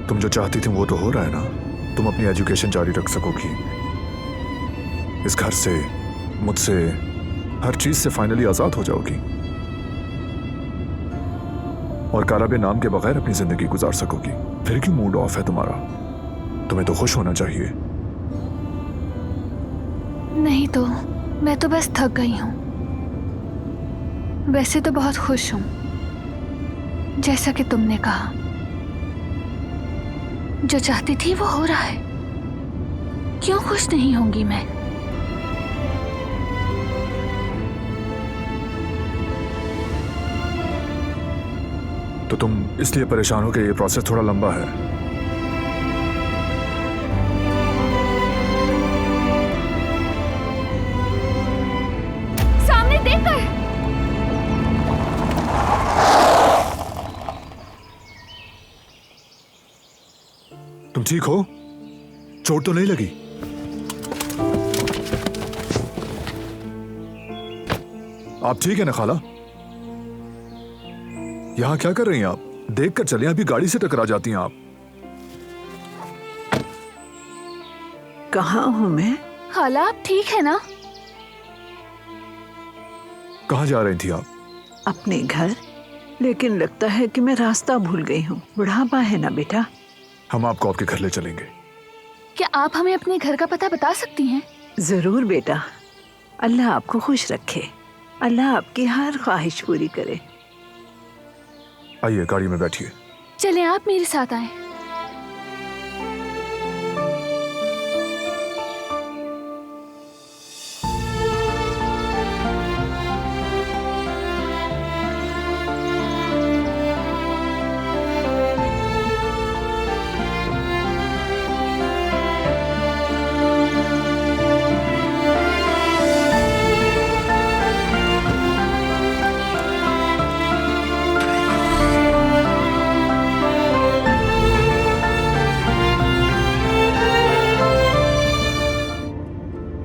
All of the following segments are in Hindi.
तुम जो चाहती थी वो तो हो रहा है ना। तुम अपनी एजुकेशन जारी रख सकोगी, इस घर से, मुझसे, हर चीज से फाइनली आजाद हो जाओगी और काराबे नाम के बगैर अपनी जिंदगी गुजार सकोगी। फिर क्यों मूड ऑफ है तुम्हारा? तुम्हें तो खुश होना चाहिए। नहीं तो मैं तो बस थक गई हूँ। वैसे तो बहुत खुश हूँ, जैसा कि तुमने कहा। जो चाहती थी वो हो रहा है, क्यों खुश नहीं होंगी मैं? तो तुम इसलिए परेशान हो कि ये प्रोसेस थोड़ा लंबा है। सामने देखकर। तुम ठीक हो? चोट तो नहीं लगी? आप ठीक है ना खाला? यहां क्या कर रही हैं आप? देख कर चले, अभी गाड़ी से टकरा जाती हैं आप। कहाँ हूं मैं? खाला आप ठीक है ना? कहां जा रही थी आप? अपने घर, लेकिन लगता है कि मैं रास्ता भूल गई हूँ। बुढ़ापा है ना बेटा। हम आपको आपके घर ले चलेंगे। क्या आप हमें अपने घर का पता बता सकती हैं? जरूर बेटा, अल्लाह आपको खुश रखे, अल्लाह आपकी हर ख्वाहिश पूरी करे। आइए गाड़ी में बैठिए। चलें, आप मेरे साथ आएं।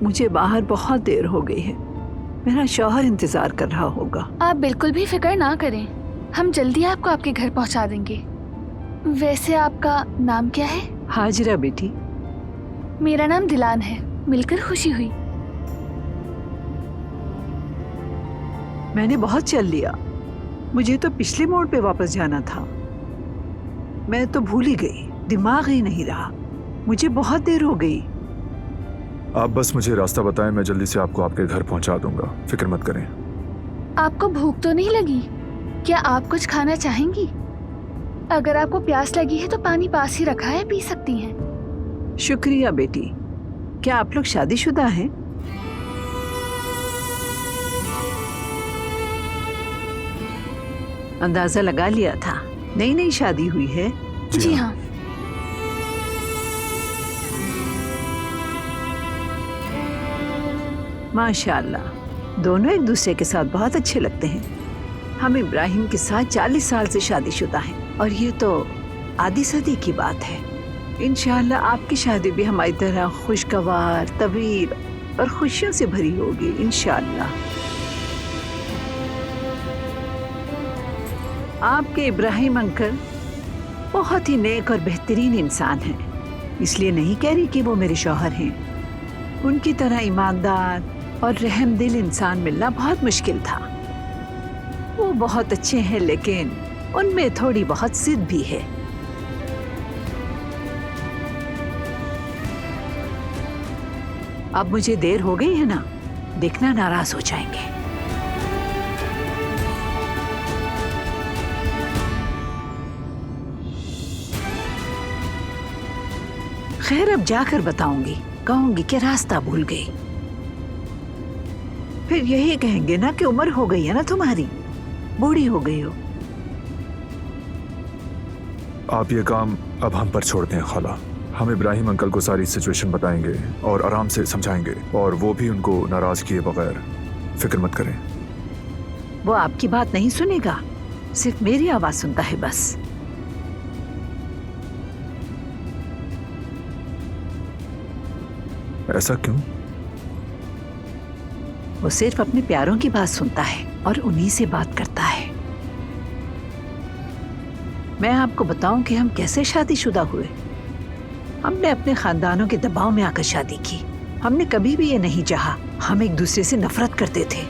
मुझे बाहर बहुत देर हो गई है, मेरा शौहर इंतजार कर रहा होगा। आप बिल्कुल भी फिक्र ना करें, हम जल्दी आपको आपके घर पहुंचा देंगे। वैसे आपका नाम क्या है? हाजिरा बेटी। मेरा नाम दिलान है, मिलकर खुशी हुई। मैंने बहुत चल लिया, मुझे तो पिछले मोड़ पे वापस जाना था। मैं तो भूल ही गई, दिमाग ही नहीं रहा। मुझे बहुत देर हो गई। आप बस मुझे रास्ता बताएं, मैं जल्दी से आपको आपके घर पहुंचा दूंगा, फिक्र मत करें। आपको भूख तो नहीं लगी? क्या आप कुछ खाना चाहेंगी? अगर आपको प्यास लगी है तो पानी पास ही रखा है, पी सकती हैं। शुक्रिया बेटी। क्या आप लोग शादीशुदा हैं? अंदाजा लगा लिया था, नई नई शादी हुई है। जी हाँ। माशाअल्लाह, दोनों एक दूसरे के साथ बहुत अच्छे लगते हैं। हम इब्राहिम के साथ 40 साल से शादीशुदा हैं और ये तो आधी सदी की बात है। इंशाअल्लाह आपकी शादी भी हमारी तरह खुशगवार, तवील और खुशियों से भरी होगी इंशाअल्लाह। आपके इब्राहिम अंकल बहुत ही नेक और बेहतरीन इंसान हैं, इसलिए नहीं कह रही कि वो मेरे शौहर हैं। उनकी तरह ईमानदार और रहम दिल इंसान मिलना बहुत मुश्किल था। वो बहुत अच्छे हैं, लेकिन उनमें थोड़ी बहुत जिद भी है। अब मुझे देर हो गई है ना, देखना नाराज हो जाएंगे। खैर, अब जाकर बताऊंगी, कहूंगी कि रास्ता भूल गई। फिर यही कहेंगे ना कि उम्र हो गई है ना तुम्हारी, बूढ़ी हो गई हो। आप ये काम अब हम पर छोड़ दें खाला। हम इब्राहिम अंकल को सारी सिचुएशन बताएंगे और आराम से समझाएंगे, और वो भी उनको नाराज किए बगैर। फिक्र मत करें। वो आपकी बात नहीं सुनेगा, सिर्फ मेरी आवाज सुनता है बस। ऐसा क्यों? वो सिर्फ अपने प्यारों की बात सुनता है और उन्हीं से बात करता है। मैं आपको बताऊं कि हम कैसे शादीशुदा हुए। हमने अपने खानदानों के दबाव में आकर शादी की। हमने कभी भी ये नहीं चाहा। हम एक दूसरे से नफरत करते थे।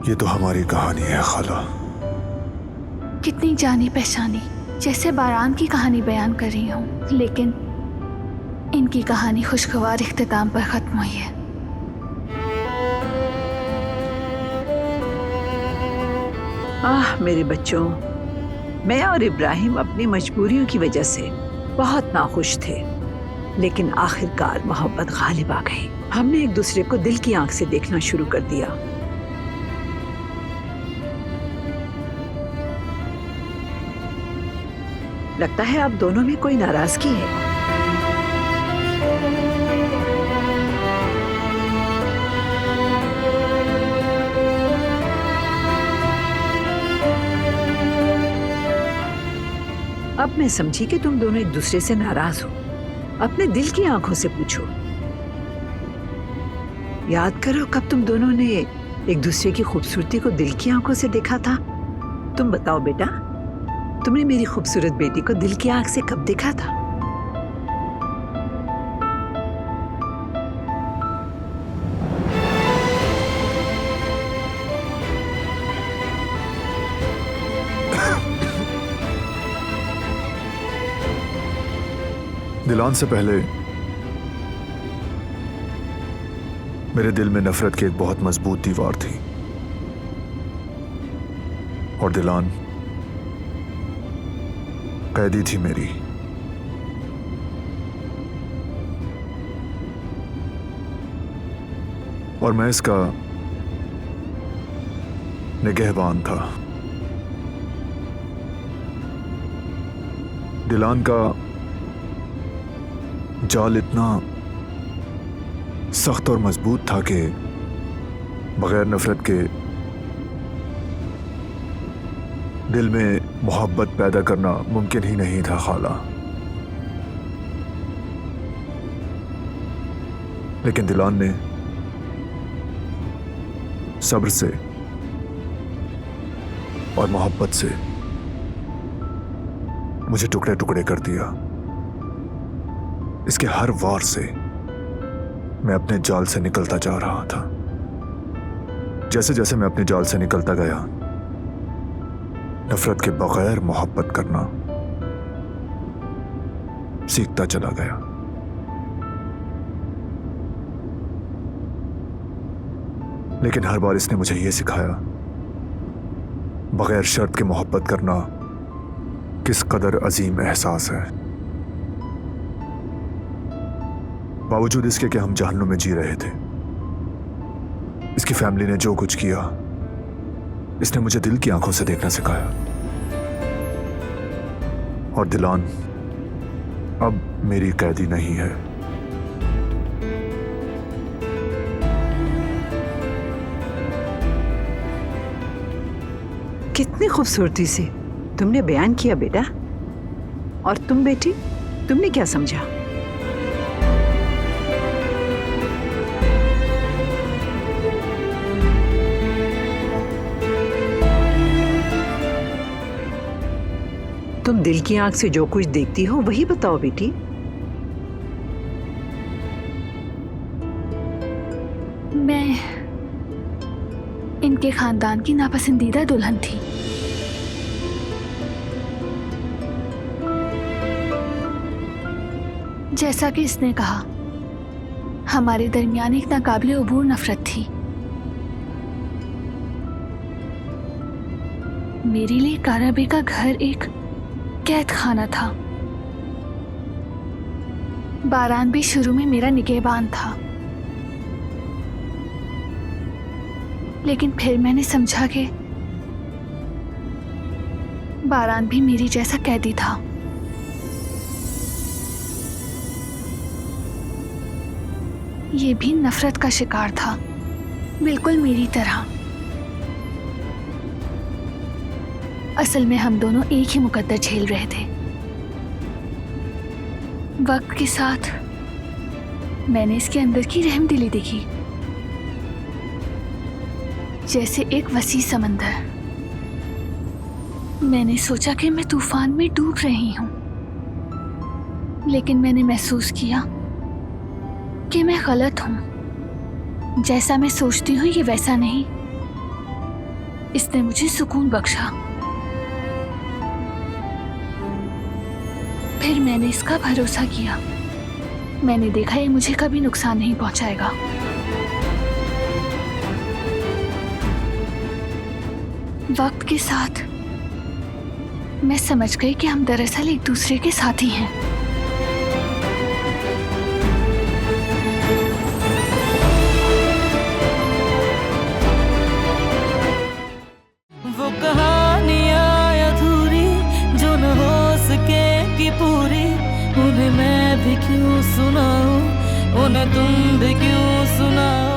ये तो हमारी कहानी है खाला। कितनी जानी पहचानी, जैसे बारान की कहानी बयान कर रही हूँ, लेकिन इनकी कहानी खुशगवार इख्तिताम पर खत्म हुई है। आह मेरे बच्चों, मैं और इब्राहिम अपनी मजबूरियों की वजह से बहुत नाखुश थे, लेकिन आखिरकार मोहब्बत गालिब आ गई। हमने एक दूसरे को दिल की आंख से देखना शुरू कर दिया। लगता है आप दोनों में कोई नाराजगी है। अब मैं समझी कि तुम दोनों एक दूसरे से नाराज हो। अपने दिल की आंखों से पूछो। याद करो कब तुम दोनों ने एक दूसरे की खूबसूरती को दिल की आंखों से देखा था। तुम बताओ बेटा, तुमने मेरी खूबसूरत बेटी को दिल की आंख से कब देखा था? दिलान से पहले मेरे दिल में नफरत की एक बहुत मजबूत दीवार थी, और दिलान कैदी थी मेरी। और मैं इसका निगहबान था। दिलान का जाल इतना सख्त और मजबूत था कि बगैर नफरत के दिल में मोहब्बत पैदा करना मुमकिन ही नहीं था खाला। लेकिन दिलान ने सब्र से और मोहब्बत से मुझे टुकड़े टुकड़े कर दिया। इसके हर वार से मैं अपने जाल से निकलता जा रहा था। जैसे जैसे मैं अपने जाल से निकलता गया, नफरत के बगैर मोहब्बत करना सीखता चला गया। लेकिन हर बार इसने मुझे यह सिखाया, बगैर शर्त के मोहब्बत करना किस कदर अजीम एहसास है। बावजूद इसके कि हम जहन्नुम में जी रहे थे, इसकी फैमिली ने जो कुछ किया, इसने मुझे दिल की आंखों से देखना सिखाया। और दिलान अब मेरी कैदी नहीं है। कितनी खूबसूरती से तुमने बयान किया बेटा। और तुम बेटी, तुमने क्या समझा? तुम दिल की आंख से जो कुछ देखती हो वही बताओ बेटी। मैं इनके खानदान की नापसंदीदा दुल्हन थी। जैसा कि इसने कहा, हमारे दरमियान एक नाकाबिले अबूर नफरत थी। मेरे लिए काराबे का घर एक कैद खाना था। बारान भी शुरू में मेरा निगहबान था, लेकिन फिर मैंने समझा कि बारान भी मेरी जैसा कैदी था। ये भी नफरत का शिकार था, बिल्कुल मेरी तरह। असल में हम दोनों एक ही मुकद्दर झेल रहे थे। वक्त के साथ मैंने इसके अंदर की रहमदिली देखी, जैसे एक वसी समंदर। मैंने सोचा कि मैं तूफान में डूब रही हूं, लेकिन मैंने महसूस किया कि मैं गलत हूं। जैसा मैं सोचती हूं ये वैसा नहीं। इसने मुझे सुकून बख्शा। फिर मैंने इसका भरोसा किया। मैंने देखा ये मुझे कभी नुकसान नहीं पहुंचाएगा। वक्त के साथ मैं समझ गई कि हम दरअसल एक दूसरे के साथी हैं। वो कहानियाँ अधूरी जो न हो सके कि पूरी, उन्हें मैं भी क्यों सुनाऊं, उन्हें तुम भी क्यों सुनाओ।